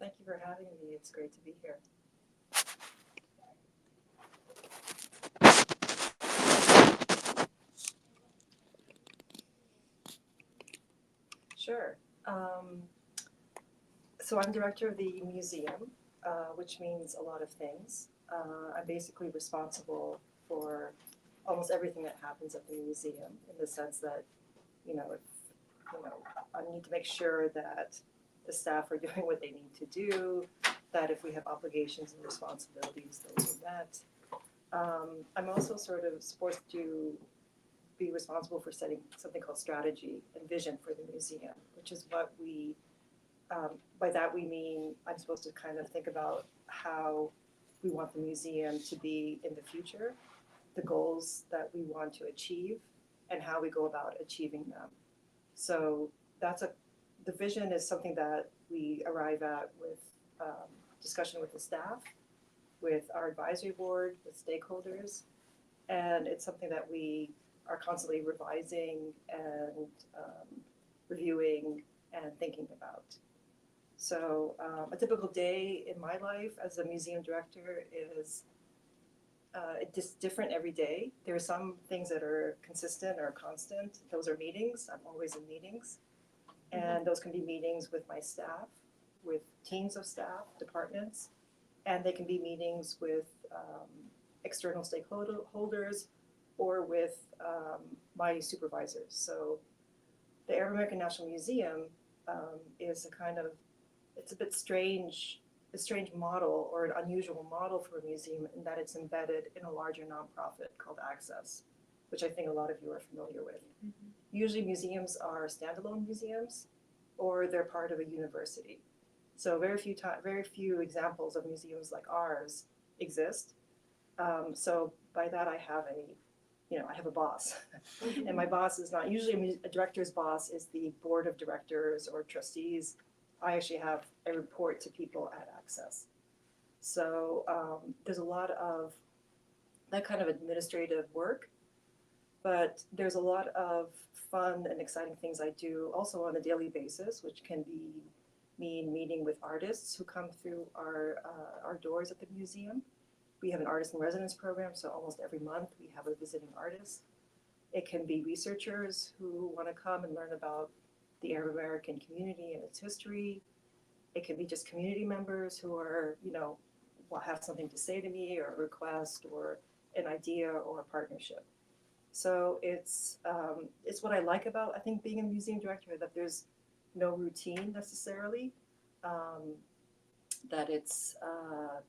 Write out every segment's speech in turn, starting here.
Thank you for having me. It's great to be here. Sure. Um, so I'm director of the museum, which means a lot of things. I'm basically responsible for almost everything that happens at the museum in the sense that, if, you know, I need to make sure that the staff are doing what they need to do, that if we have obligations and responsibilities, those are met. I'm also sort of supposed to be responsible for setting something called strategy and vision for the museum, which is what by that we mean I'm supposed to kind of think about how we want the museum to be in the future, the goals that we want to achieve, and how we go about achieving them. So that's the vision is something that we arrive at with discussion with the staff, with our advisory board, with stakeholders, and it's something that we are constantly revising and reviewing and thinking about. So a typical day in my life as a museum director is it's different every day. There are some things that are consistent or constant. Those are meetings. I'm always in meetings. And those can be meetings with my staff, with teams of staff, departments, and they can be meetings with external stakeholders or with my supervisors. So the Arab American National Museum is a kind of, it's a bit strange, a strange model or an unusual model for a museum in that it's embedded in a larger nonprofit called Access, which I think a lot of you are familiar with. Mm-hmm. Usually museums are standalone museums or they're part of a university. So very few examples of museums like ours exist. So by that I have I have a boss. And my boss is not, usually a director's boss is the board of directors or trustees. I actually have a report to people at Access. So there's a lot of that kind of administrative work, but there's a lot of fun and exciting things I do also on a daily basis, which can mean meeting with artists who come through our doors at the museum. We have an artist in residence program, so almost every month we have a visiting artist. It can be researchers who want to come and learn about the Arab American community and its history. It can be just community members who are, will have something to say to me or a request or an idea or a partnership. So it's what I like about, I think, being a museum director, that there's no routine necessarily. That it's,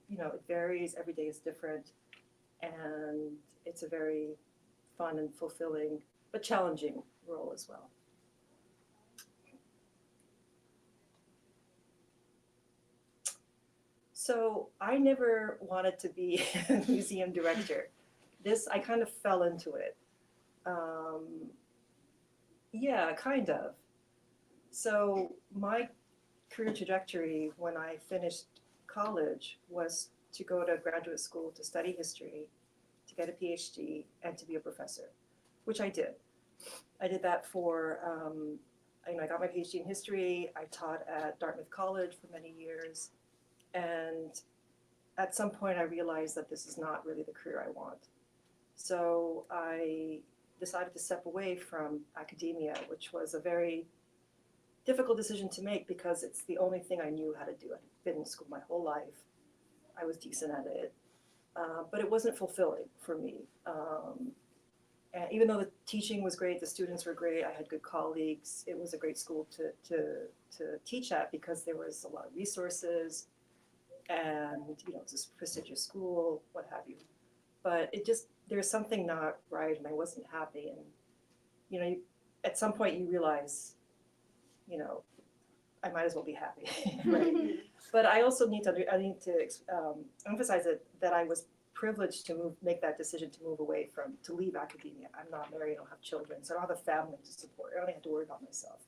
it varies, every day is different, and it's a very fun and fulfilling, but challenging role as well. So I never wanted to be a museum director. I kind of fell into it. Yeah, kind of. So my career trajectory when I finished college was to go to graduate school to study history, to get a PhD, and to be a professor, which I did. I did that for, I got my PhD in history. I taught at Dartmouth College for many years. And at some point I realized that this is not really the career I want. So I decided to step away from academia, which was a very difficult decision to make because it's the only thing I knew how to do. I'd been in school my whole life. I was decent at it, but it wasn't fulfilling for me. And even though the teaching was great, the students were great, I had good colleagues, it was a great school to teach at because there was a lot of resources and, it's a prestigious school, what have you. But there's something not right and I wasn't happy. And, at some point you realize, I might as well be happy, right? But I also need to emphasize that I was privileged to make that decision to move away to leave academia. I'm not married, I don't have children, so I don't have a family to support. I only have to worry about myself.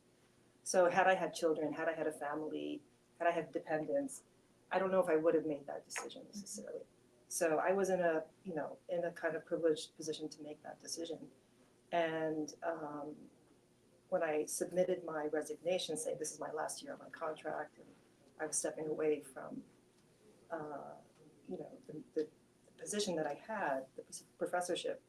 So had I had children, had I had a family, had I had dependents, I don't know if I would have made that decision necessarily. So I was in a kind of privileged position to make that decision. And when I submitted my resignation, saying this is my last year on my contract, and I was stepping away from, the position that I had, the professorship.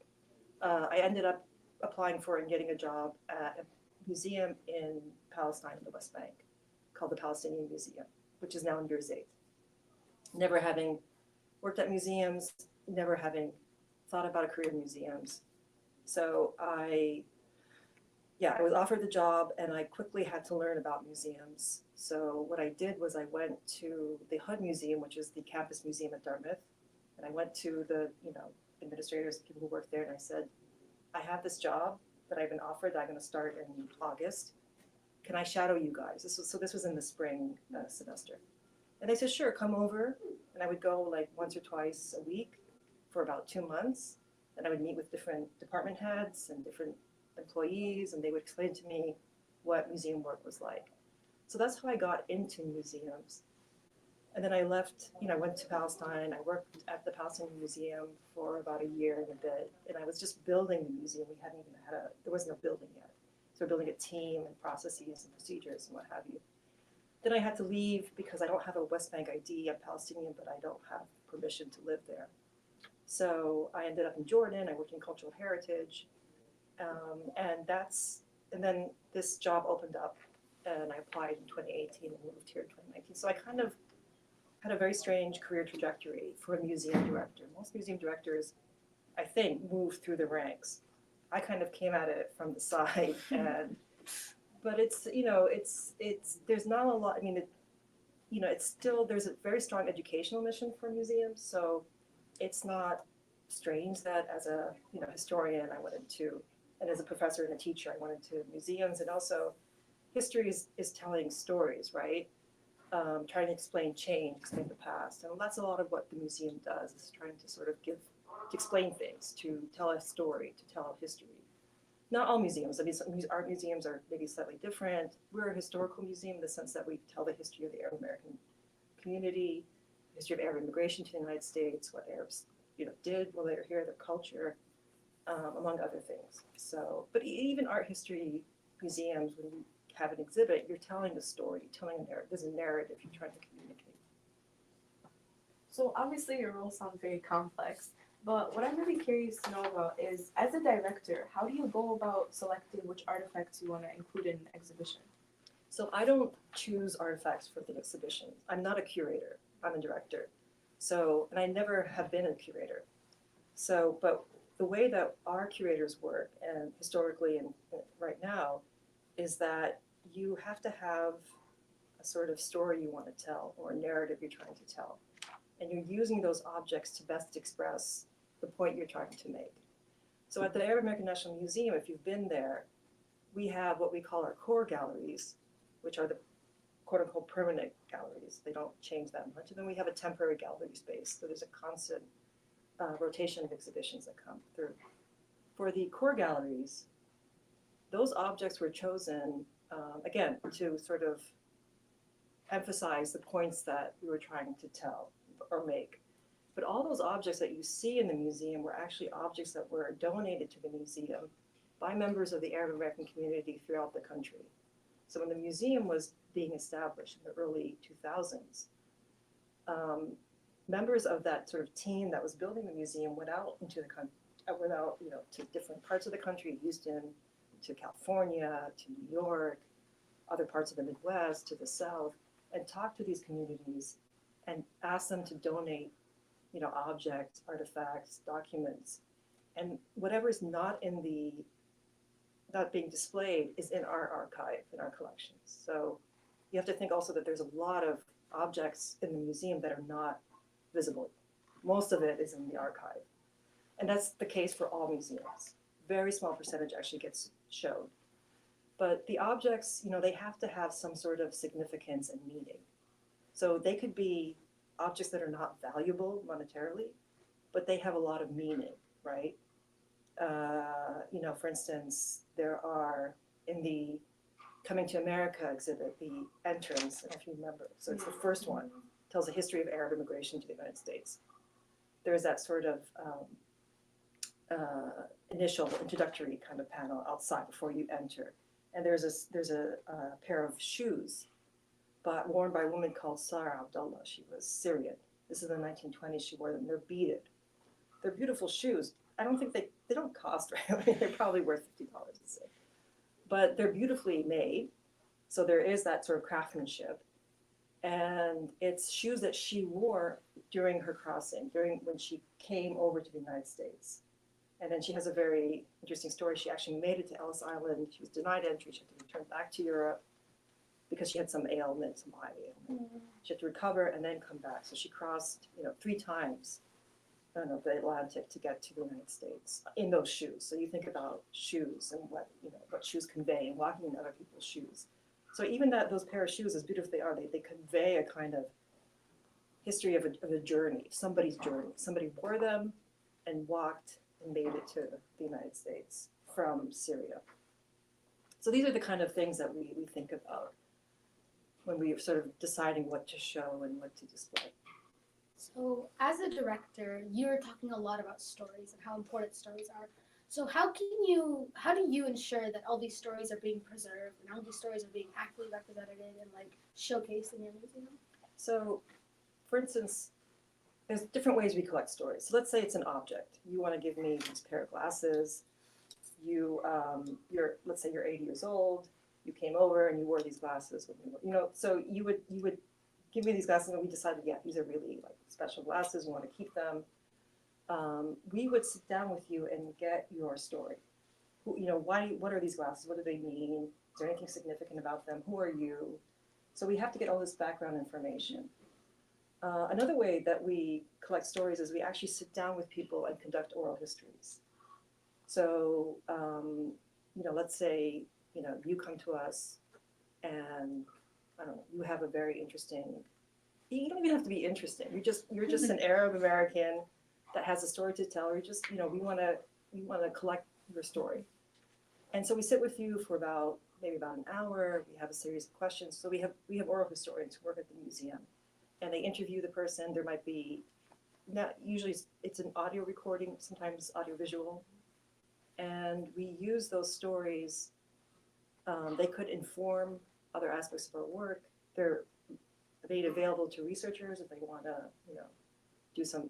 I ended up applying for and getting a job at a museum in Palestine in the West Bank called the Palestinian Museum, which is now in Birzeit. Never having worked at museums, never having thought about a career in museums. So I was offered the job and I quickly had to learn about museums. So what I did was I went to the HUD Museum, which is the campus museum at Dartmouth. And I went to the, administrators, people who work there, and I said, I have this job that I've been offered that I'm going to start in August. Can I shadow you guys? This was in the spring semester. And they said, sure, come over. And I would go like once or twice a week for about 2 months. And I would meet with different department heads and different employees, and they would explain to me what museum work was like. So that's how I got into museums. And then I left, I went to Palestine. I worked at the Palestinian Museum for about a year and a bit. And I was just building the museum. We hadn't even there was no building yet. So we're building a team and processes and procedures and what have you. Then I had to leave because I don't have a West Bank ID. I'm Palestinian, but I don't have permission to live there. So I ended up in Jordan. I worked in cultural heritage. And then this job opened up and I applied in 2018 and moved here in 2019. So I kind of had a very strange career trajectory for a museum director. Most museum directors, I think, move through the ranks. I kind of came at it from the side, but it's there's not a lot. I mean, it's still, there's a very strong educational mission for museums. So it's not strange that as a historian, I went into, and as a professor and a teacher, I went into museums, and also history is telling stories, right? Trying to explain change, explain the past. And that's a lot of what the museum does, is trying to sort of to explain things, to tell a story, to tell history. Not all museums. I mean, some art museums are maybe slightly different. We're a historical museum in the sense that we tell the history of the Arab American community, the history of Arab immigration to the United States, what Arabs, did while they were here, their culture, among other things. So, but even art history museums, when you have an exhibit, you're telling a story, telling a narrative. There's a narrative you're trying to communicate. So obviously your role sounds very complex, but what I'm really curious to know about is, as a director, how do you go about selecting which artifacts you want to include in an exhibition? So I don't choose artifacts for the exhibition. I'm not a curator, I'm a director. So, and I never have been a curator. So, but the way that our curators work, and historically and right now, is that you have to have a sort of story you want to tell or a narrative you're trying to tell. And you're using those objects to best express the point you're trying to make. So at the Arab American National Museum, if you've been there, we have what we call our core galleries, which are the quote unquote permanent galleries. They don't change that much. And then we have a temporary gallery space. So there's a constant rotation of exhibitions that come through. For the core galleries, those objects were chosen, again, to sort of emphasize the points that we were trying to tell or make. But all those objects that you see in the museum were actually objects that were donated to the museum by members of the Arab American community throughout the country. So when the museum was being established in the early 2000s, members of that sort of team that was building the museum went out into the country, to different parts of the country, Houston, to California, to New York, other parts of the Midwest, to the South, and talked to these communities and asked them to donate, objects, artifacts, documents, and whatever's not being displayed is in our archive, in our collections. So you have to think also that there's a lot of objects in the museum that are not visible. Most of it is in the archive. And that's the case for all museums. Very small percentage actually gets showed. But the objects, they have to have some sort of significance and meaning. So they could be objects that are not valuable monetarily, but they have a lot of meaning, right? For instance, there are in the Coming to America exhibit, the entrance, I don't know if you remember. So it's the first one, tells the history of Arab immigration to the United States. There's that sort of initial introductory kind of panel outside before you enter. And there's a pair of shoes but worn by a woman called Sarah Abdullah. She was Syrian. This is in the 1920s. She wore them. They're beaded. They're beautiful shoes. I don't think they don't cost, right? I mean, they're probably worth $50, let's say. But they're beautifully made. So there is that sort of craftsmanship. And it's shoes that she wore during her crossing, during when she came over to the United States. And then she has a very interesting story. She actually made it to Ellis Island. She was denied entry. She had to return back to Europe because she had some ailment, some eye ailment. She had to recover and then come back. So she crossed, 3 times, the Atlantic to get to the United States in those shoes. So you think about shoes and what shoes convey and walking in other people's shoes. So even those pair of shoes, as beautiful as they are, they convey a kind of history of a journey, somebody's journey. Somebody wore them and walked and made it to the United States from Syria. So these are the kind of things that we think about when we're sort of deciding what to show and what to display. So, as a director, you're talking a lot about stories and how important stories are. So, how do you ensure that all these stories are being preserved and all these stories are being accurately represented and showcased in your museum? So, for instance, there's different ways we collect stories. So let's say it's an object. You want to give me this pair of glasses. Let's say you're 80 years old. You came over and you wore these glasses when so you would give me these glasses and we decided, yeah, these are really special glasses. We want to keep them. We would sit down with you and get your story. What are these glasses? What do they mean? Is there anything significant about them? Who are you? So we have to get all this background information. Another way that we collect stories is we actually sit down with people and conduct oral histories. So, let's say, you come to us and, I don't know, you have a very interesting, you don't even have to be interesting. You're just an Arab American that has a story to tell, or we want to collect your story. And so we sit with you for maybe about an hour. We have a series of questions. So we have oral historians who work at the museum. And they interview the person. There might be, usually it's an audio recording, sometimes audio visual. And we use those stories. They could inform other aspects of our work. They're made available to researchers if they want to,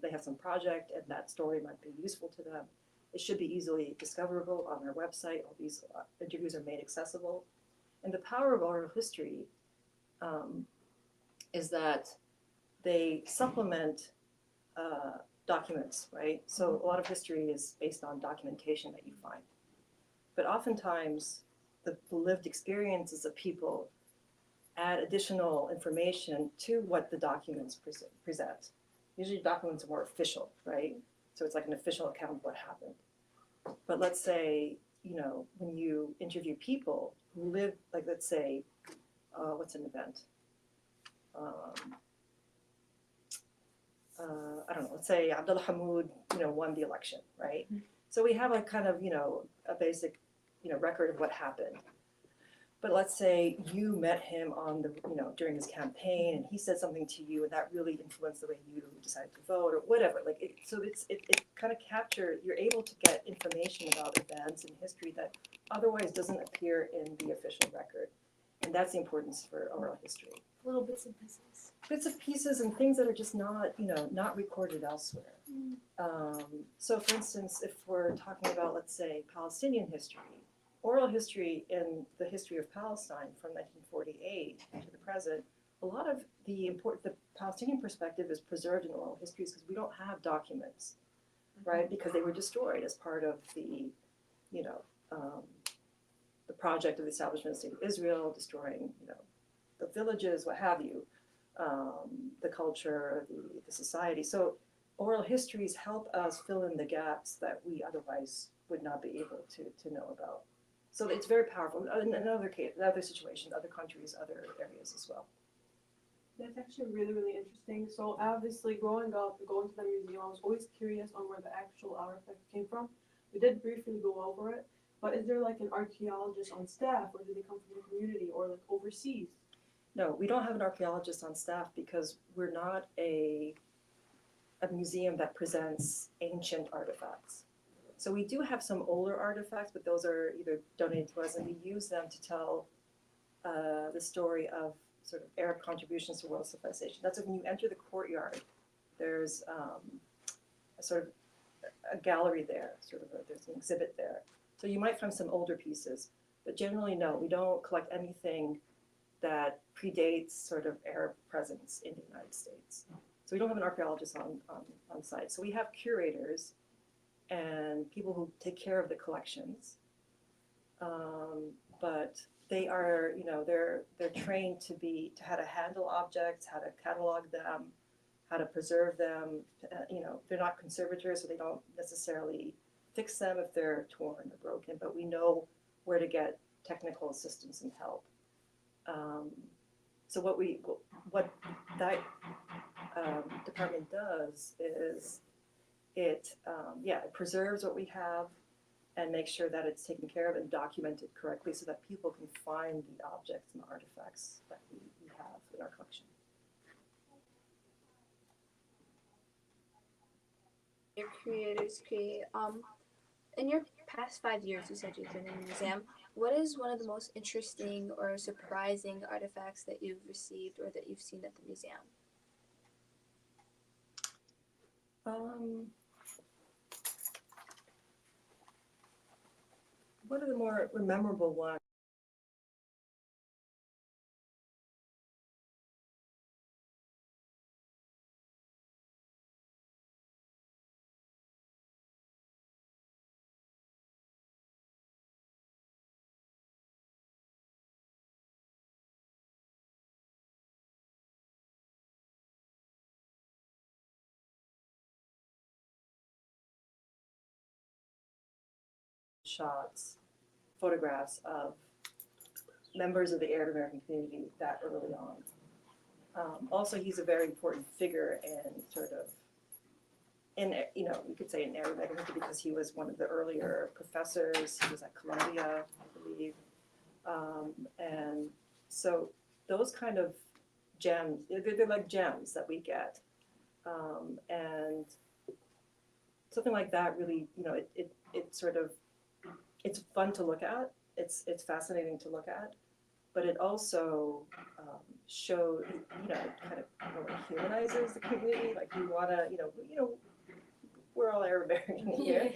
they have some project and that story might be useful to them. It should be easily discoverable on our website. All these interviews are made accessible. And the power of oral history is that they supplement documents, right? So a lot of history is based on documentation that you find. But oftentimes, the lived experiences of people add additional information to what the documents present. Usually documents are more official, right? So it's like an official account of what happened. But let's say, when you interview people who live, let's say, what's an event? I don't know, let's say Abdullah Hamoud, won the election, right? Mm-hmm. So we have a kind of, a basic, record of what happened. But let's say you met him during his campaign and he said something to you and that really influenced the way you decided to vote or whatever. It kind of captured, you're able to get information about events in history that otherwise doesn't appear in the official record. And that's the importance for oral history. Little bits and pieces. Bits of pieces and things that are just not recorded elsewhere. So for instance, if we're talking about, let's say, Palestinian history, oral history in the history of Palestine from 1948 to the present, a lot of the Palestinian perspective is preserved in oral histories because we don't have documents, right? Because they were destroyed as part of the project of the establishment of the State of Israel, destroying, the villages, what have you, the culture, the society. So oral histories help us fill in the gaps that we otherwise would not be able to know about. So it's very powerful in other situations, other countries, other areas as well. That's actually really, really interesting. So obviously growing up, going to the museum, I was always curious on where the actual artifact came from. We did briefly go over it, but is there an archaeologist on staff, or do they come from the community or overseas? No, we don't have an archaeologist on staff because we're not a museum that presents ancient artifacts. So we do have some older artifacts, but those are either donated to us and we use them to tell the story of sort of Arab contributions to world civilization. That's when you enter the courtyard, there's a sort of a gallery there, there's an exhibit there. So you might find some older pieces, but generally no, we don't collect anything that predates sort of Arab presence in the United States. So we don't have an archaeologist on site. So we have curators and people who take care of the collections. But they are, they're trained to how to handle objects, how to catalog them, how to preserve them. They're not conservators, so they don't necessarily fix them if they're torn or broken, but we know where to get technical assistance and help. So what that department does is it preserves what we have and makes sure that it's taken care of and documented correctly so that people can find the objects and the artifacts that we have in our collection. Your creators create. In your past 5 years, you said you've been in the museum. What is one of the most interesting or surprising artifacts that you've received or that you've seen at the museum? One of the more memorable ones shots, photographs of members of the Arab American community that early on. Also, he's a very important figure you could say in Arab American because he was one of the earlier professors. He was at Columbia, I believe. And so those kind of gems, they're like gems that we get. And something like that really, it's fun to look at. It's fascinating to look at, but it also shows, kind of humanizes the community. Like you wanna, we're all Arab American here.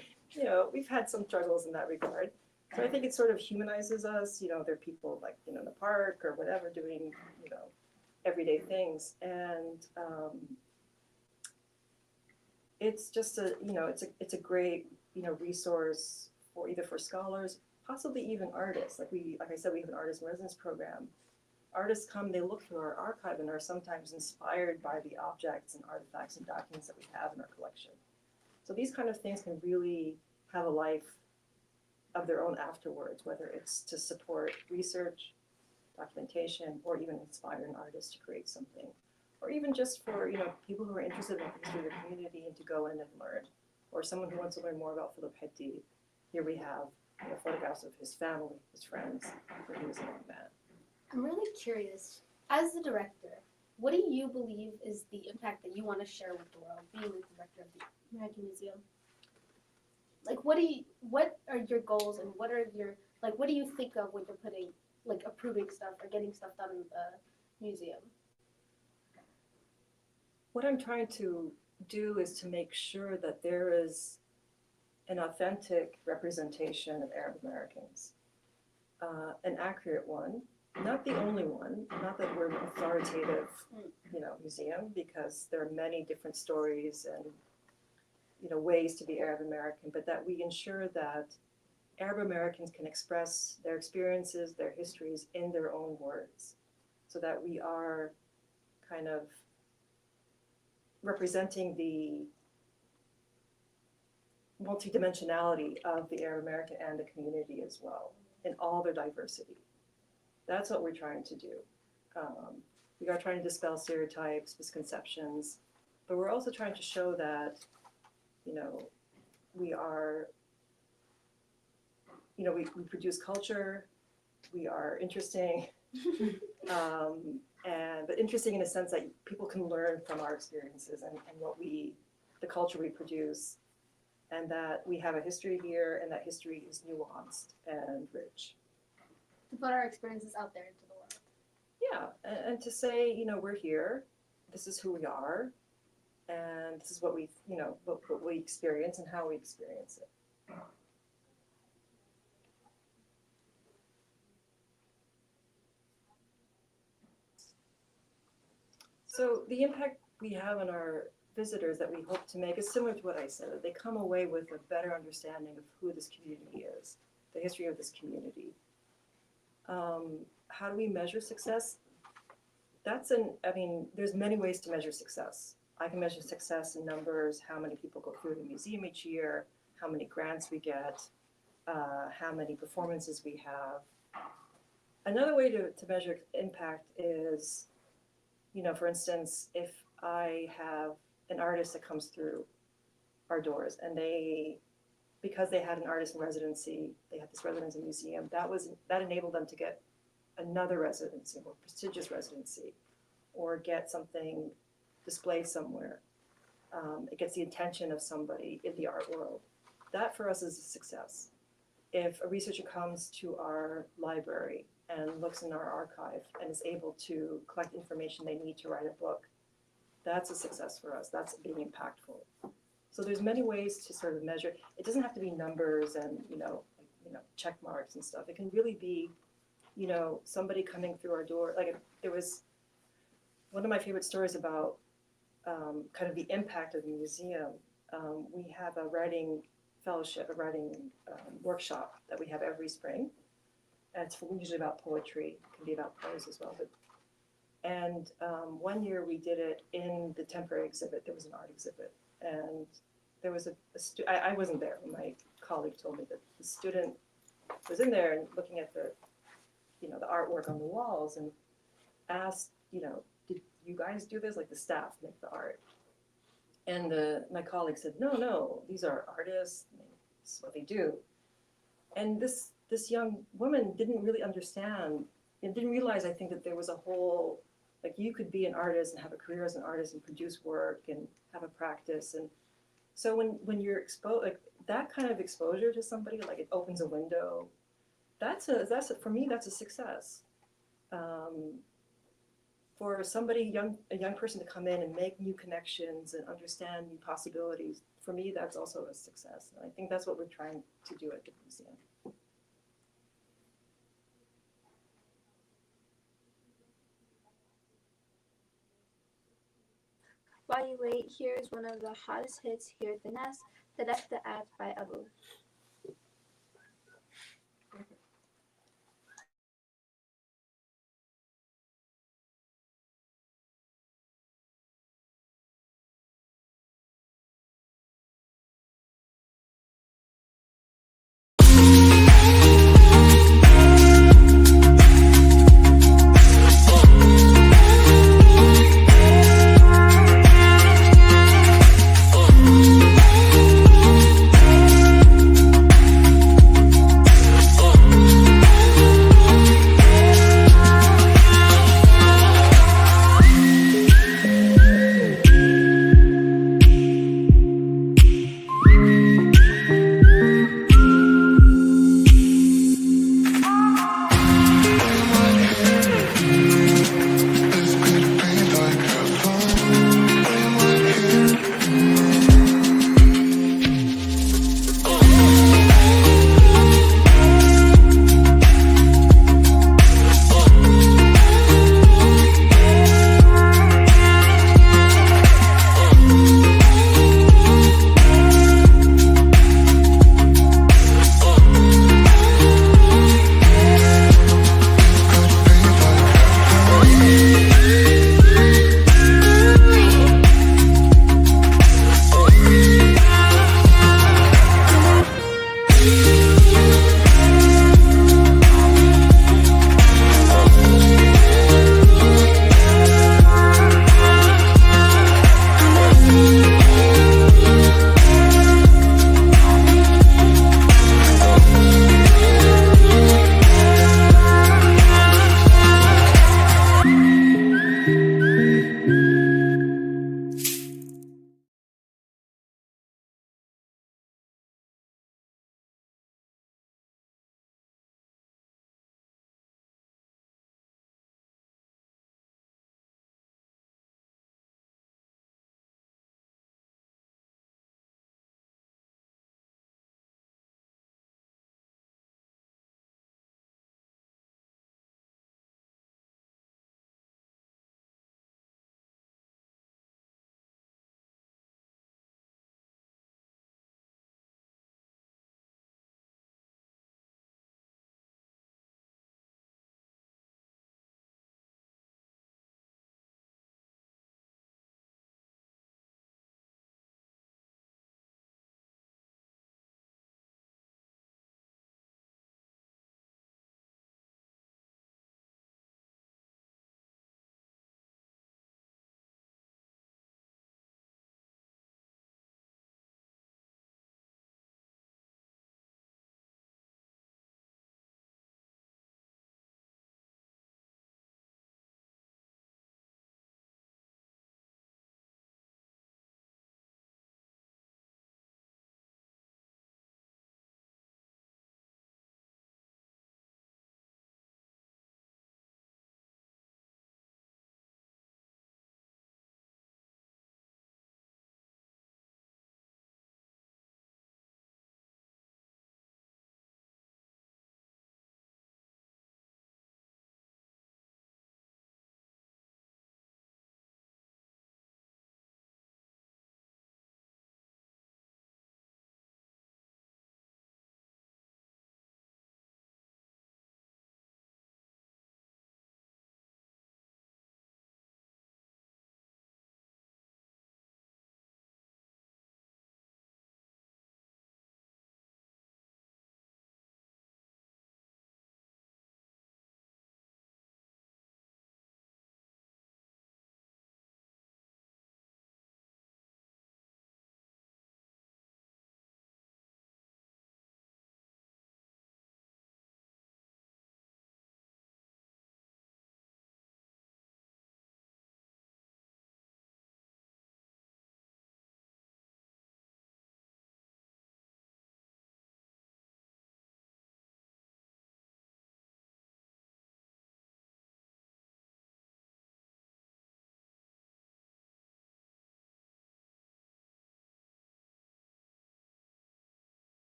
We've had some struggles in that regard. So I think it sort of humanizes us. There are people like in the park or whatever doing everyday things, and it's just it's a great resource for either for scholars, possibly even artists. Like I said, we have an artist in residence program. Artists come, they look through our archive and are sometimes inspired by the objects and artifacts and documents that we have in our collection. So these kind of things can really have a life of their own afterwards, whether it's to support research, documentation, or even inspire an artist to create something. Or even just for people who are interested in the history of the community and to go in and learn. Or someone who wants to learn more about Philip Hetty. Here we have photographs of his family, his friends, where he was among that. I'm really curious, as the director, what do you believe is the impact that you want to share with the world, being the director of the American Museum? Like, what are your goals, and what do you think of when you're approving stuff or getting stuff done in the museum? What I'm trying to do is to make sure that there is an authentic representation of Arab Americans, an accurate one, not the only one, not that we're an authoritative, museum, because there are many different stories and, ways to be Arab American, but that we ensure that Arab Americans can express their experiences, their histories in their own words, so that we are kind of representing the multidimensionality of the Arab American and the community as well, in all their diversity. That's what we're trying to do. We are trying to dispel stereotypes, misconceptions, but we're also trying to show that, we are, we produce culture, we are interesting, but interesting in a sense that people can learn from our experiences and the culture we produce, and that we have a history here, and that history is nuanced and rich. To put our experiences out there into the world. Yeah, and to say, we're here, this is who we are, and this is what we, what we experience and how we experience it. So the impact we have on our visitors that we hope to make is similar to what I said, that they come away with a better understanding of who this community is, the history of this community. How do we measure success? There's many ways to measure success. I can measure success in numbers, how many people go through the museum each year, how many grants we get, how many performances we have. Another way to measure impact is, for instance, if I have an artist that comes through our doors and because they had an artist in residency, they had this residency museum, that enabled them to get another residency, more prestigious residency, or get something displayed somewhere. It gets the attention of somebody in the art world. That for us is a success. If a researcher comes to our library and looks in our archive and is able to collect information they need to write a book, that's a success for us. That's being impactful. So there's many ways to sort of measure. It doesn't have to be numbers and check marks and stuff. It can really be somebody coming through our door. Like there was one of my favorite stories about kind of the impact of the museum. We have a writing fellowship, a writing workshop that we have every spring. And it's usually about poetry. It can be about prose as well. And one year we did it in the temporary exhibit. There was an art exhibit. And there was I wasn't there. My colleague told me that the student was in there and looking at the artwork on the walls and asked, did you guys do this? Like the staff make the art. And my colleague said, no, these are artists. This is what they do. And this young woman didn't really understand and didn't realize, I think, that there was a whole, like you could be an artist and have a career as an artist and produce work and have a practice. And so when you're exposed, like that kind of exposure to somebody, like it opens a window, for me, that's a success. For somebody, a young person to come in and make new connections and understand new possibilities, for me, that's also a success. And I think that's what we're trying to do at the museum. While you wait, here is one of the hottest hits here at the Nest, Tadek the Ad by Abu.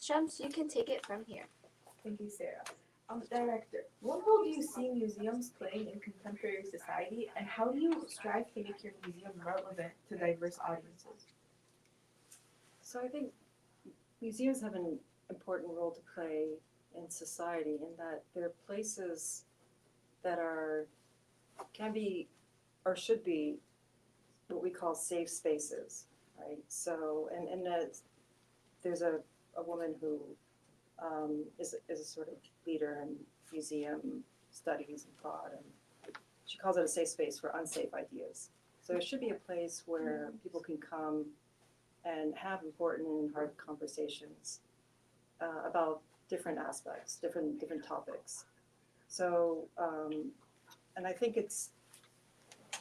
Shams, you can take it from here. Thank you, Sarah. Director, what role do you see museums playing in contemporary society, and how do you strive to make your museum relevant to diverse audiences? So I think museums have an important role to play in society in that they're places that can be or should be what we call safe spaces, right? So, and there's a woman who is a sort of leader in museum studies and thought, and she calls it a safe space for unsafe ideas. So it should be a place where people can come and have important and hard conversations about different aspects, different topics. So, and I think it's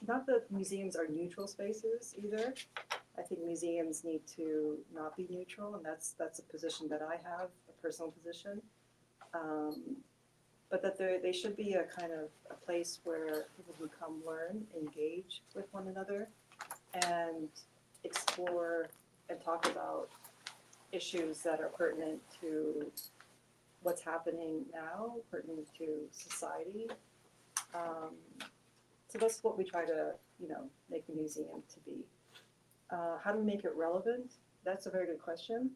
not that museums are neutral spaces either. I think museums need to not be neutral, and that's a position that I have, a personal position. But that they should be a kind of a place where people can come learn, engage with one another, and explore and talk about issues that are pertinent to what's happening now, pertinent to society. So that's what we try to, make the museum to be. How do we make it relevant? That's a very good question.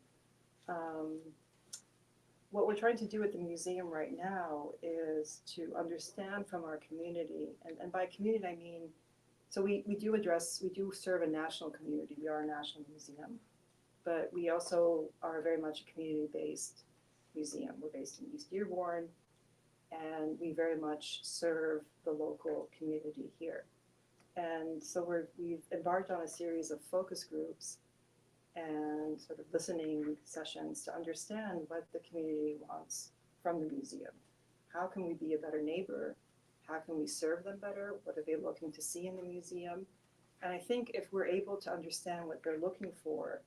What we're trying to do at the museum right now is to understand from our community, and by community I mean, so we do serve a national community. We are a national museum, but we also are very much a community-based museum. We're based in East Dearborn, and we very much serve the local community here. And so we've embarked on a series of focus groups and sort of listening sessions to understand what the community wants from the museum. How can we be a better neighbor? How can we serve them better? What are they looking to see in the museum? And I think if we're able to understand what they're looking for,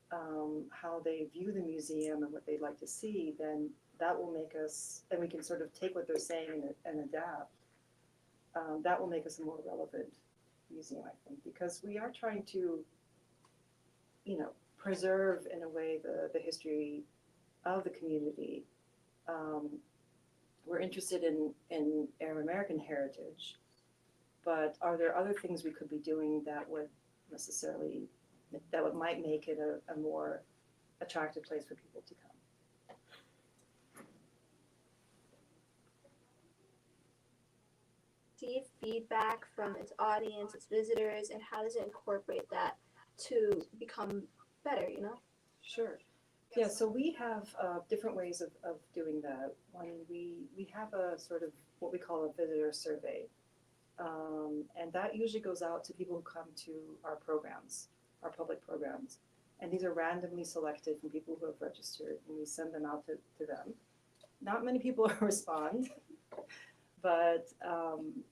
how they view the museum and what they'd like to see, then that will make us, and we can sort of take what they're saying and adapt. That will make us a more relevant museum, I think, because we are trying to, preserve in a way the history of the community. We're interested in Arab American heritage, but are there other things we could be doing that might make it a more attractive place for people to come? Receive feedback from its audience, its visitors, and how does it incorporate that to become better, Sure. Yeah, so we have different ways of doing that. One, we have a sort of what we call a visitor survey. And that usually goes out to people who come to our programs, our public programs. And these are randomly selected from people who have registered, and we send them out to them. Not many people respond, but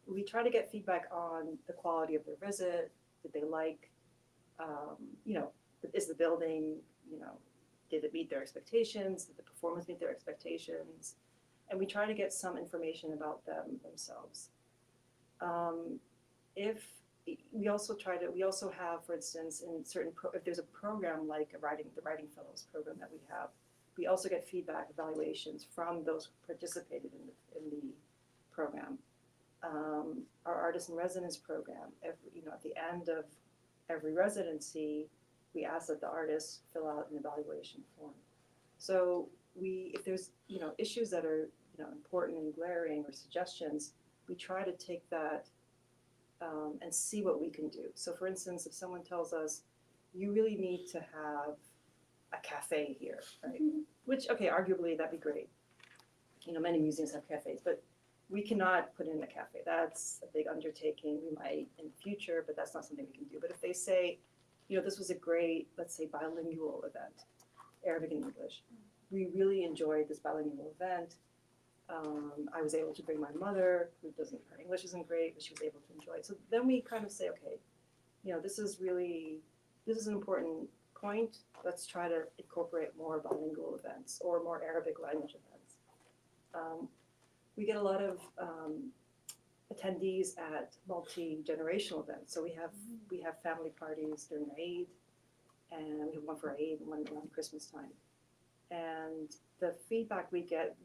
we try to get feedback on the quality of their visit. Did they like, is the building, did it meet their expectations? Did the performance meet their expectations? And we try to get some information about them themselves. If we also have, for instance, in certain if there's a program like the Writing Fellows program that we have, we also get feedback evaluations from those who participated in the program. Our Artist in Residence program, at the end of every residency, we ask that the artists fill out an evaluation form. So if there's issues that are important and glaring or suggestions, we try to take that and see what we can do. So for instance, if someone tells us, you really need to have a cafe here, right? Which, okay, arguably that'd be great. Many museums have cafes, but we cannot put in a cafe. That's a big undertaking. We might in the future, but that's not something we can do. But if they say, this was a great, let's say, bilingual event, Arabic and English. We really enjoyed this bilingual event. I was able to bring my mother, her English isn't great, but she was able to enjoy it. So then we kind of say, okay, this is an important point. Let's try to incorporate more bilingual events or more Arabic language events. We get a lot of attendees at multi-generational events. So we have family parties during Eid, and we have one for Eid and one around Christmas time. and the feedback we get,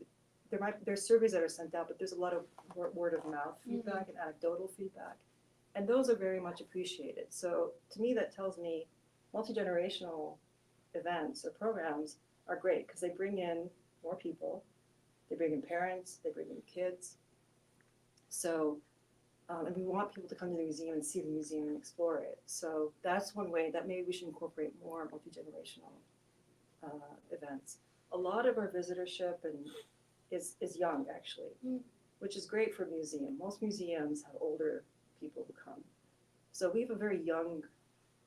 there's surveys that are sent out, but there's a lot of word of mouth feedback and anecdotal feedback, and those are very much appreciated. So to me, that tells me multi-generational events or programs are great because they bring in more people, they bring in parents, they bring in kids. So, and we want people to come to the museum and see the museum and explore it. So that's one way that maybe we should incorporate more multi-generational events. A lot of our visitorship is young, actually, which is great for a museum. Most museums have older people who come. So we have a very young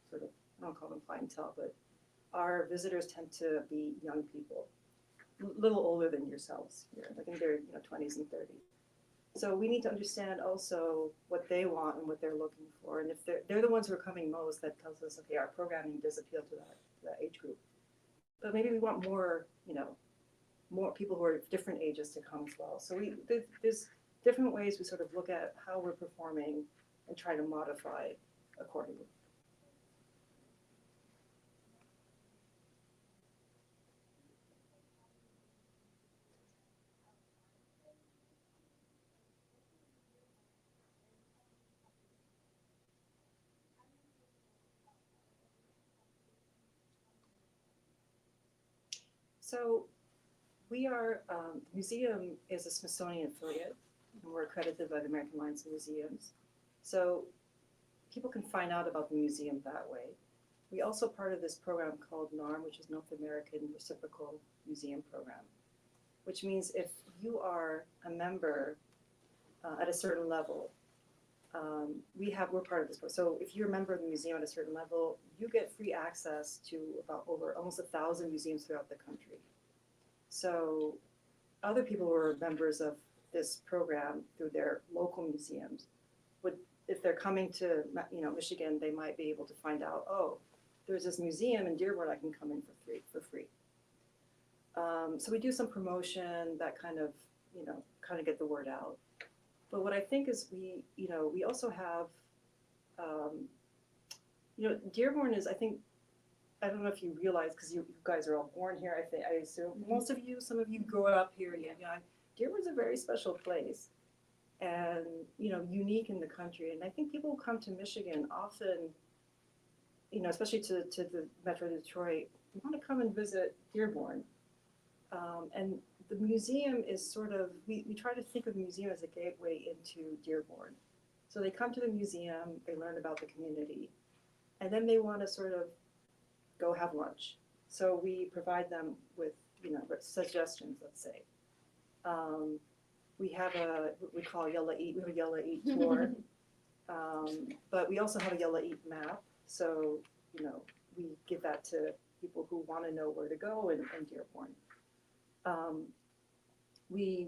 sort of, I don't call them clientele, but our visitors tend to be young people, a little older than yourselves here, like in their 20s and 30s. So we need to understand also what they want and what they're looking for. And if they're the ones who are coming most, that tells us, okay, our programming does appeal to that age group. But maybe we want more, more people who are different ages to come as well. So there's different ways we sort of look at how we're performing and try to modify accordingly. So we are, the museum is a Smithsonian affiliate, and we're accredited by the American Alliance of Museums. So people can find out about the museum that way. We also part of this program called NARM, which is North American Reciprocal Museum Program, which means if you are a member at a certain level, we're part of this program. So if you're a member of the museum at a certain level, you get free access to almost 1,000 museums throughout the country. So other people who are members of this program through their local museums would, if they're coming to Michigan, they might be able to find out, oh, there's this museum in Dearborn I can come in for free. So we do some promotion that kind of get the word out. But what I think is we also have, Dearborn is, I don't know if you realize, because you guys are all born here, I assume. Most of you, some of you grew up here. Dearborn's a very special place and, unique in the country. And I think people who come to Michigan often, especially to the Metro Detroit, want to come and visit Dearborn. And the museum is sort of, we try to think of the museum as a gateway into Dearborn. So they come to the museum, they learn about the community, and then they want to sort of go have lunch. So we provide them with, suggestions, let's say. We have what we call Yellow Eat. We have a Yellow Eat tour, but we also have a Yellow Eat map. So, we give that to people who want to know where to go in Dearborn. We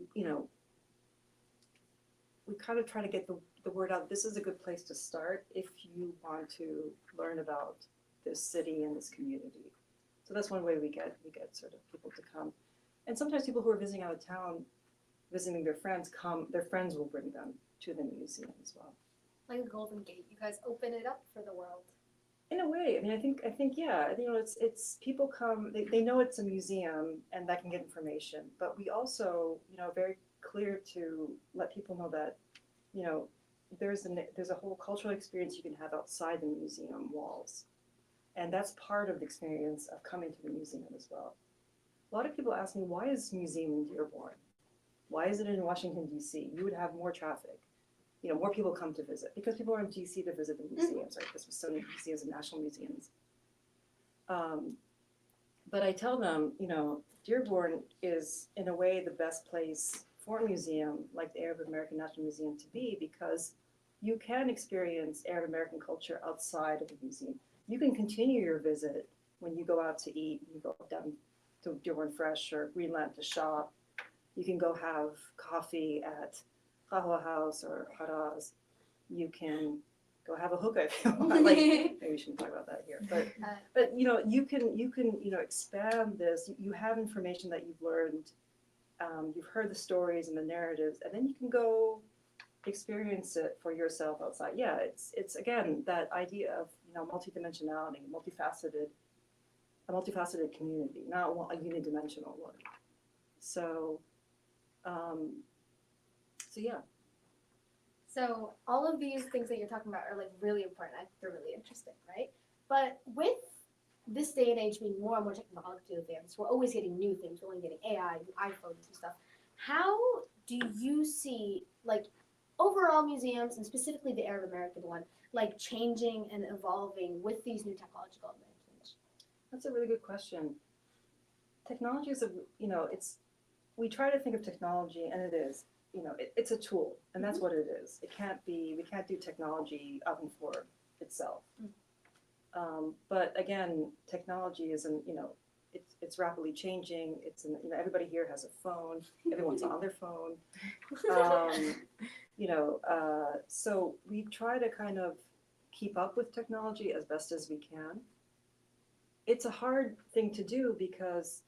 kind of try to get the word out. This is a good place to start if you want to learn about this city and this community. So that's one way we get sort of people to come. And sometimes people who are visiting out of town, visiting their friends, their friends will bring them to the museum as well. Like a Golden Gate, you guys open it up for the world. In a way, I think yeah, it's people come, they know it's a museum and that can get information, but we also, very clear to let people know that, there's a whole cultural experience you can have outside the museum walls. And that's part of the experience of coming to the museum as well. A lot of people ask me, why is this museum in Dearborn? Why is it in Washington, D.C.? You would have more traffic. More people come to visit because people are in DC to visit the museums, right? The Smithsonian museums and national museums. But I tell them, Dearborn is in a way the best place for a museum like the Arab American National Museum to be, because you can experience Arab American culture outside of the museum. You can continue your visit when you go out to eat. You go down to Dearborn Fresh or Greenland to shop. You can go have coffee at Kahwa House or Haraz. You can go have a hookah if you want. Maybe we shouldn't talk about that here, but you can expand this. You have information that you've learned. You've heard the stories and the narratives, and then you can go experience it for yourself outside. Yeah, it's again that idea of multidimensionality, multifaceted a multifaceted community, not a unidimensional one. So, so yeah. So all of these things that you're talking about are like really important. I think they're really interesting, right? But with this day and age being more and more technologically advanced, we're always getting new things. We're only getting AI, new iPhones and stuff. How do you see like overall museums and specifically the Arab American one like changing and evolving with these new technological advancements? That's a really good question. Technology is we try to think of technology, and it is, it's a tool, and that's what it is. We can't do technology out and for itself. But again, technology isn't, it's rapidly changing. Everybody here has a phone. Everyone's on their phone. So we try to kind of keep up with technology as best as we can. It's a hard thing to do because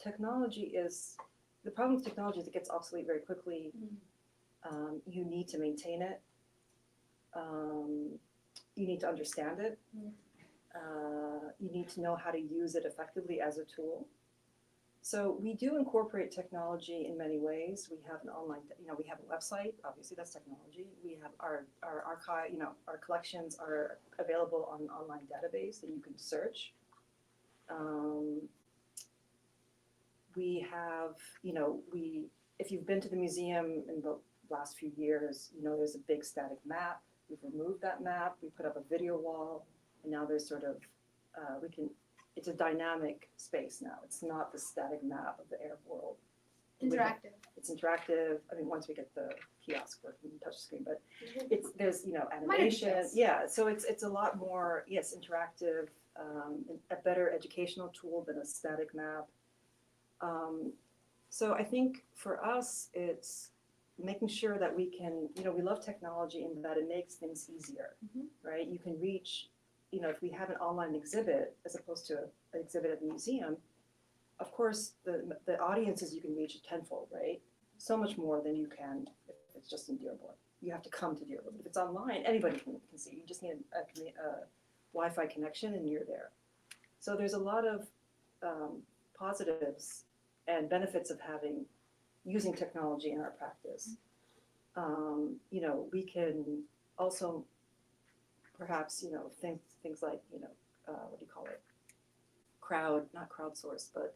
the problem with technology is it gets obsolete very quickly. You need to maintain it. You need to understand it. You need to know how to use it effectively as a tool. So we do incorporate technology in many ways. We have an online, we have a website, obviously that's technology. We have our archive, our collections are available on an online database that you can search. We have, if you've been to the museum in the last few years, there's a big static map. We've removed that map, we put up a video wall, and now there's sort of, it's a dynamic space now. It's not the static map of the Arab world. Interactive. It's interactive. I mean, once we get the kiosk working, touch screen, but there's animation. Yeah, so it's a lot more, yes, interactive, a better educational tool than a static map. So I think for us, it's making sure that we can, we love technology in that it makes things easier, right? You can reach, if we have an online exhibit as opposed to an exhibit at the museum, of course, the audiences you can reach is tenfold, right? So much more than you can if it's just in Dearborn. You have to come to Dearborn. If it's online, anybody can see. You just need a Wi-Fi connection and you're there. So there's a lot of positives and benefits of using technology in our practice. We can also perhaps, things like, what do you call it? Not crowdsource, but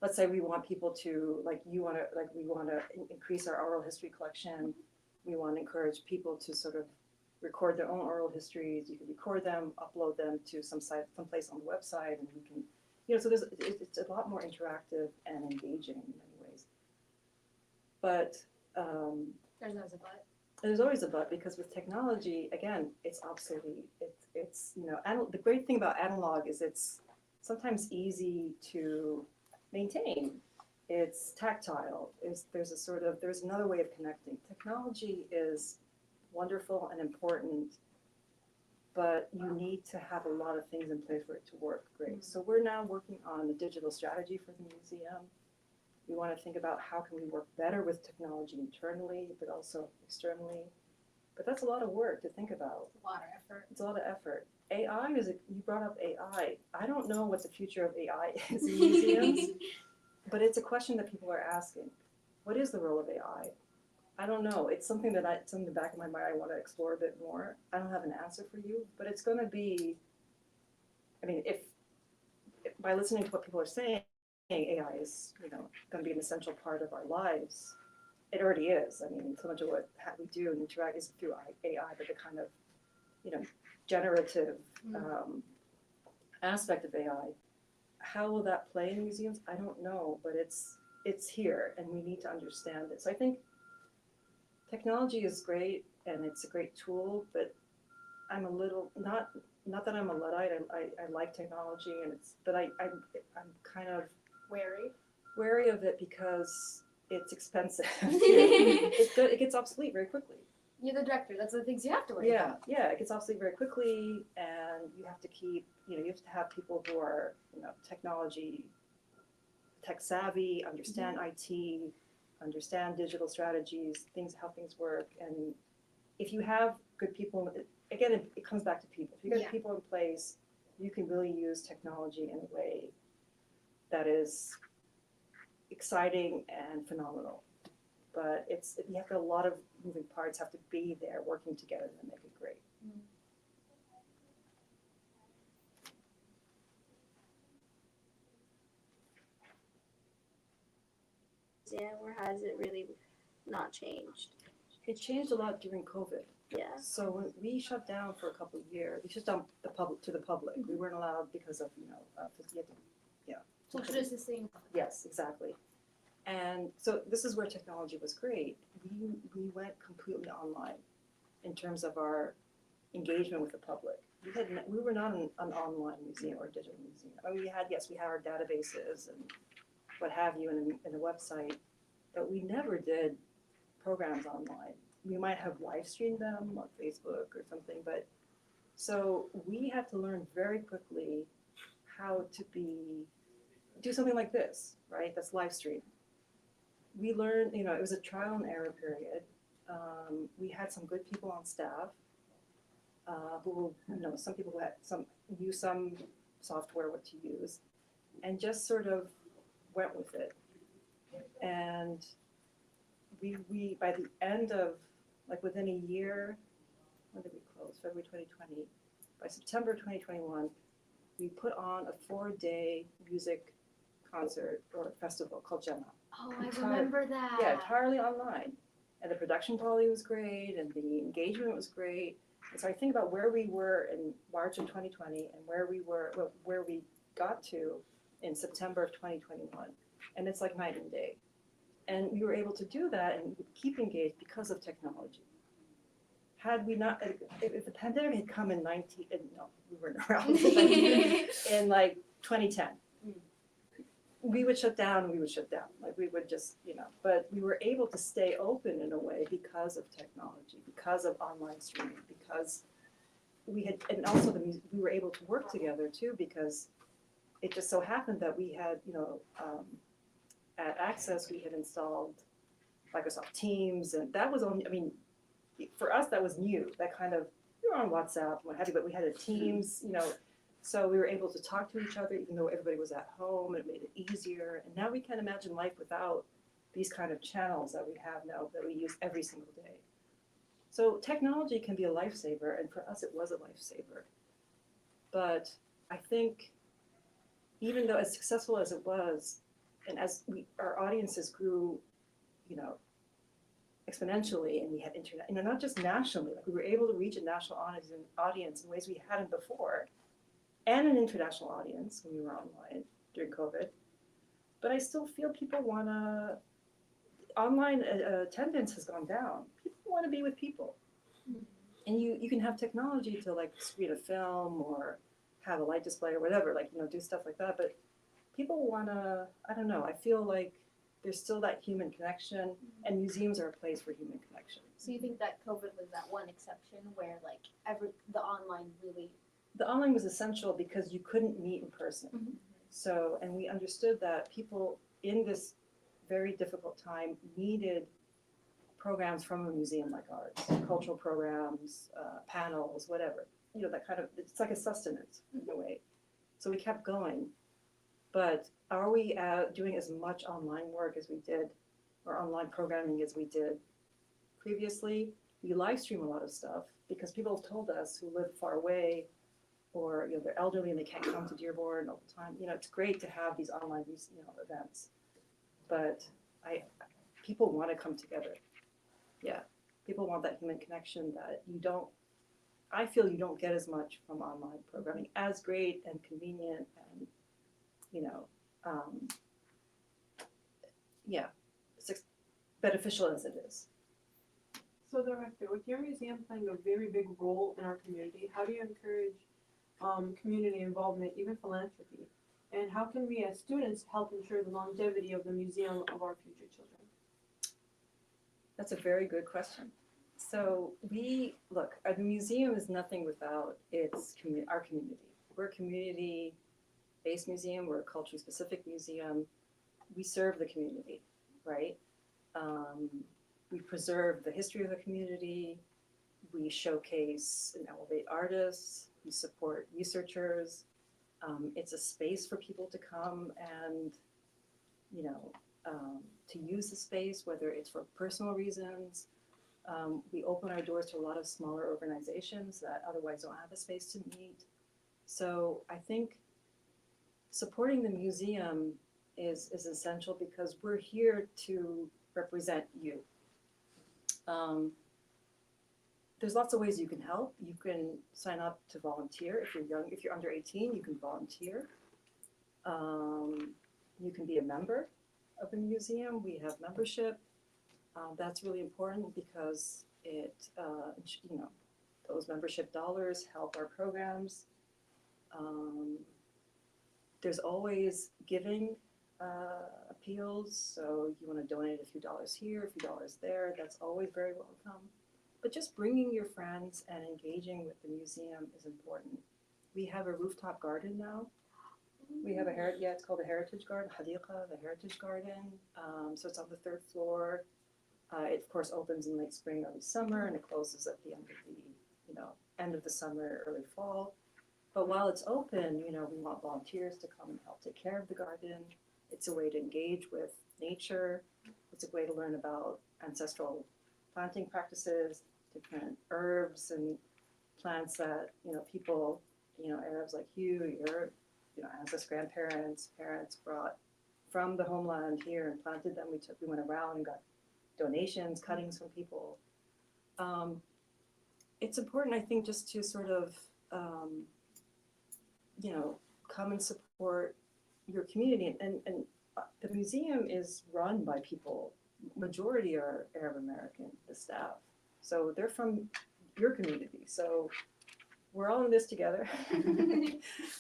let's say we want people to, we want to increase our oral history collection. We want to encourage people to sort of record their own oral histories. You can record them, upload them to someplace on the website, and we can, so it's a lot more interactive and engaging in many ways. But There's always a but. There's always a but, because with technology, again, it's obsolete. It's the great thing about analog is it's sometimes easy to maintain. It's tactile. There's another way of connecting. Technology is wonderful and important, but you need to have a lot of things in place for it to work great. So we're now working on the digital strategy for the museum. We want to think about how can we work better with technology internally, but also externally. But that's a lot of work to think about. It's a lot of effort. It's a lot of effort. AI you brought up AI. I don't know what the future of AI is in museums, but it's a question that people are asking. What is the role of AI? I don't know. It's something that it's in the back of my mind I want to explore a bit more. I don't have an answer for you, but it's going to be, if by listening to what people are saying, AI is, going to be an essential part of our lives. It already is. So much of what we do and interact is through AI, but the kind of, generative aspect of AI. How will that play in museums? I don't know, but it's here, and we need to understand it. So I think technology is great, and it's a great tool, but I'm a little not that I'm a Luddite. I like technology, but I'm kind of wary of it because it's expensive. It gets obsolete very quickly. You're the director. That's the things you have to worry about. Yeah, it gets obsolete very quickly, and you have to keep, you have to have people who are, tech savvy, understand IT, understand digital strategies, how things work. And if you have good people, again, it comes back to people. If you get people in place, you can really use technology in a way that is exciting and phenomenal. But you have a lot of moving parts have to be there working together to make it great. Museum, or has it really not changed? It changed a lot during COVID. Yeah. So when we shut down for a couple of years, we shut down the public to the public. We weren't allowed because of Social distancing. Yes, exactly. And so this is where technology was great. We went completely online in terms of our engagement with the public. We were not an online museum or digital museum. I mean, we had our databases and what have you in a website, but we never did programs online. We might have live streamed them on Facebook or something, but so we had to learn very quickly how to do something like this, right? That's live stream. We learned, it was a trial and error period. We had some good people on staff who, some people who had knew some software, what to use, and just sort of went with it. And we by the end of, like within a year, when did we close? February 2020. By September 2021, we put on a 4-day music concert or festival called Gemma. Oh, I remember that. Yeah, entirely online. And the production quality was great and the engagement was great. And so I think about where we were in March of 2020 and where we got to in September of 2021. And it's like night and day. And we were able to do that and keep engaged because of technology. Had we not, if the pandemic had come we weren't around in like 2010, we would shut down. Like we would just, but we were able to stay open in a way because of technology, because of online streaming, because we had, and also we were able to work together too, because it just so happened that we had, at Access, we had installed Microsoft Teams, and that was only, for us, that was new. That kind of, we were on WhatsApp and what have you, but we had a Teams, so we were able to talk to each other even though everybody was at home, and it made it easier. And now we can't imagine life without these kind of channels that we have now that we use every single day. So technology can be a lifesaver, and for us it was a lifesaver. But I think even though as successful as it was, and as our audiences grew, exponentially, and we had internet, not just nationally, like we were able to reach a national audience in ways we hadn't before, and an international audience when we were online during COVID. But I still feel people online attendance has gone down. People want to be with people. And you can have technology to like screen a film or have a light display or whatever, do stuff like that. But people want to, I don't know, I feel like there's still that human connection, and museums are a place for human connection. So you think that COVID was that one exception where the online really... The online was essential because you couldn't meet in person. Mm-hmm. So, and we understood that people in this very difficult time needed programs from a museum like ours, cultural programs, panels, whatever. That kind of, it's like a sustenance in a way. So we kept going. But are we doing as much online work as we did, or online programming as we did previously? We live stream a lot of stuff because people have told us who live far away, or they're elderly and they can't come to Dearborn all the time. It's great to have these online events, but people want to come together. Yeah, people want that human connection that I feel you don't get as much from online programming, as great and convenient and beneficial as it is. So, Director, with your museum playing a very big role in our community, how do you encourage community involvement, even philanthropy? And how can we as students help ensure the longevity of the museum of our future children? That's a very good question. So the museum is nothing without our community. We're a community-based museum. We're a culturally specific museum. We serve the community, right? We preserve the history of the community. We showcase and elevate artists. We support researchers. It's a space for people to come and, you know, to use the space, whether it's for personal reasons. We open our doors to a lot of smaller organizations that otherwise don't have a space to meet. So I think supporting the museum is essential because we're here to represent you. There's lots of ways you can help. You can sign up to volunteer. If you're young, if you're under 18, you can volunteer. You can be a member of the museum. We have membership. That's really important because it, you know, those membership dollars help our programs. There's always giving appeals. So you want to donate a few dollars here, a few dollars there. That's always very welcome. But just bringing your friends and engaging with the museum is important. We have a rooftop garden now. We have it's called the Heritage Garden, Hadiqa, the Heritage Garden. So it's on the 3rd floor. It of course opens in late spring, early summer, and it closes at the end of the, end of the summer, early fall. But while it's open, we want volunteers to come and help take care of the garden. It's a way to engage with nature. It's a way to learn about ancestral planting practices, different herbs and plants that, people, Arabs like you, your, ancestors, grandparents, parents brought from the homeland here and planted them. We went around and got donations, cuttings from people. It's important, I think, just to sort of, come and support your community. And the museum is run by people. Majority are Arab American, the staff. So they're from your community. So we're all in this together.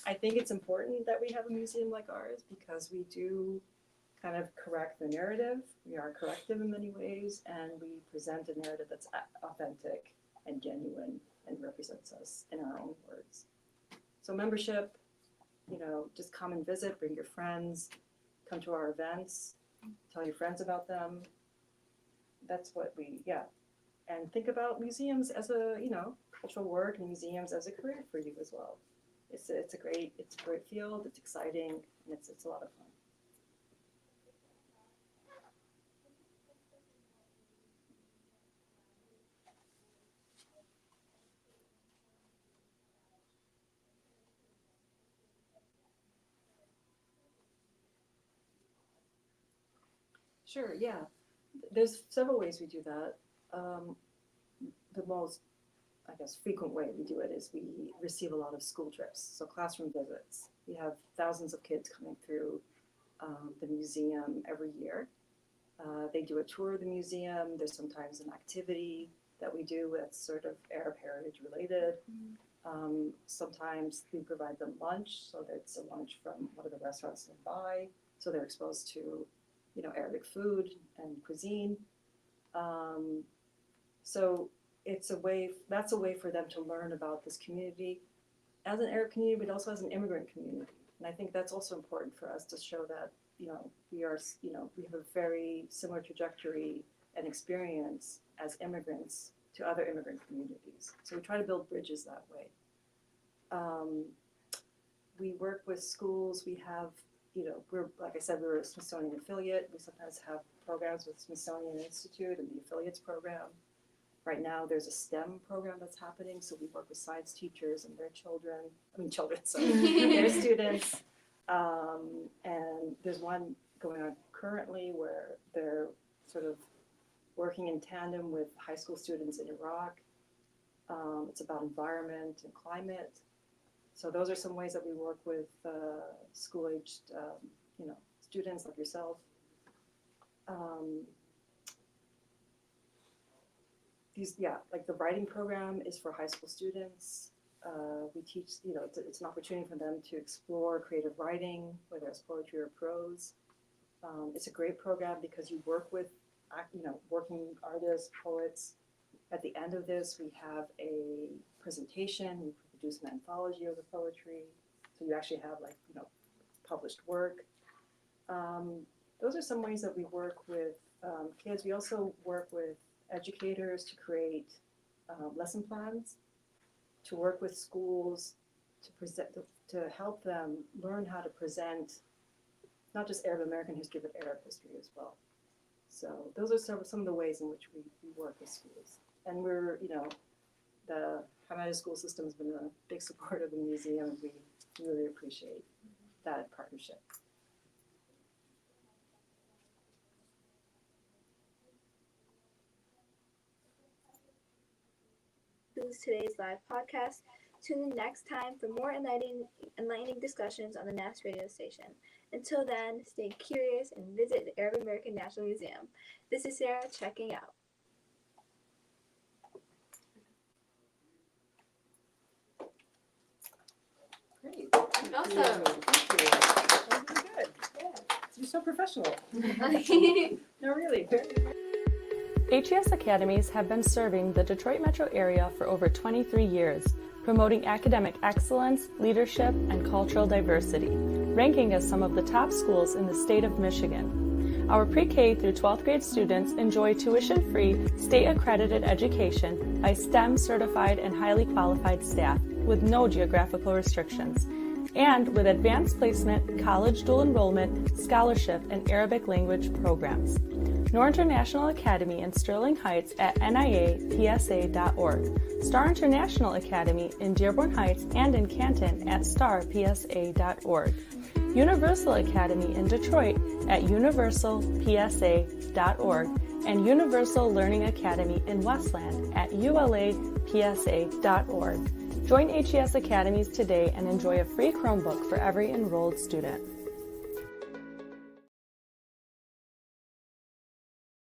I think it's important that we have a museum like ours because we do kind of correct the narrative. We are corrective in many ways, and we present a narrative that's authentic and genuine and represents us in our own words. So membership, just come and visit, bring your friends, come to our events, tell your friends about them. That's what and think about museums as a, cultural work and museums as a career for you as well. It's a great field, it's exciting, and it's a lot of fun. Sure, yeah. There's several ways we do that. The most, I guess, frequent way we do it is we receive a lot of school trips, so classroom visits. We have thousands of kids coming through the museum every year. They do a tour of the museum. There's sometimes an activity that we do that's sort of Arab heritage related. Sometimes we provide them lunch, so that's a lunch from one of the restaurants nearby, so they're exposed to Arabic food and cuisine. So that's a way for them to learn about this community as an Arab community, but also as an immigrant community. And I think that's also important for us to show that, we have a very similar trajectory and experience as immigrants to other immigrant communities. So we try to build bridges that way. We work with schools. We have like I said, we're a Smithsonian affiliate. We sometimes have programs with Smithsonian Institute and the affiliates program. Right now, there's a STEM program that's happening, so we work with science teachers and their their students. And there's one going on currently where they're sort of working in tandem with high school students in Iraq. It's about environment and climate. So those are some ways that we work with school-aged, students like yourself. Like the writing program is for high school students. We teach, it's an opportunity for them to explore creative writing, whether it's poetry or prose. It's a great program because you work with, working artists, poets. At the end of this, we have a presentation. We produce an anthology of the poetry, so you actually have published work. Those are some ways that we work with kids. We also work with educators to create lesson plans, to work with schools to to help them learn how to present not just Arab American history, but Arab history as well. So those are some of the ways in which we work with schools. And we're, the Hamada school system has been a big supporter of the museum, and we really appreciate that partnership. Concludes today's live podcast. Tune in next time for more enlightening discussions on the NAS radio station. Until then, stay curious and visit the Arab American National Museum. This is Sarah checking out. Great. Awesome. Thank you. That was really good. Yeah. You're so professional. No, really. HES Academies have been serving the Detroit metro area for over 23 years, promoting academic excellence, leadership, and cultural diversity, ranking as some of the top schools in the state of Michigan. Our pre-K through 12th grade students enjoy tuition-free, state-accredited education by STEM-certified and highly qualified staff with no geographical restrictions, and with advanced placement, college dual enrollment, scholarship, and Arabic language programs. Noor International Academy in Sterling Heights at niapsa.org, Star International Academy in Dearborn Heights and in Canton at starpsa.org, Universal Academy in Detroit at universalpsa.org, and Universal Learning Academy in Westland at ulapsa.org. Join HES Academies today and enjoy a free Chromebook for every enrolled student.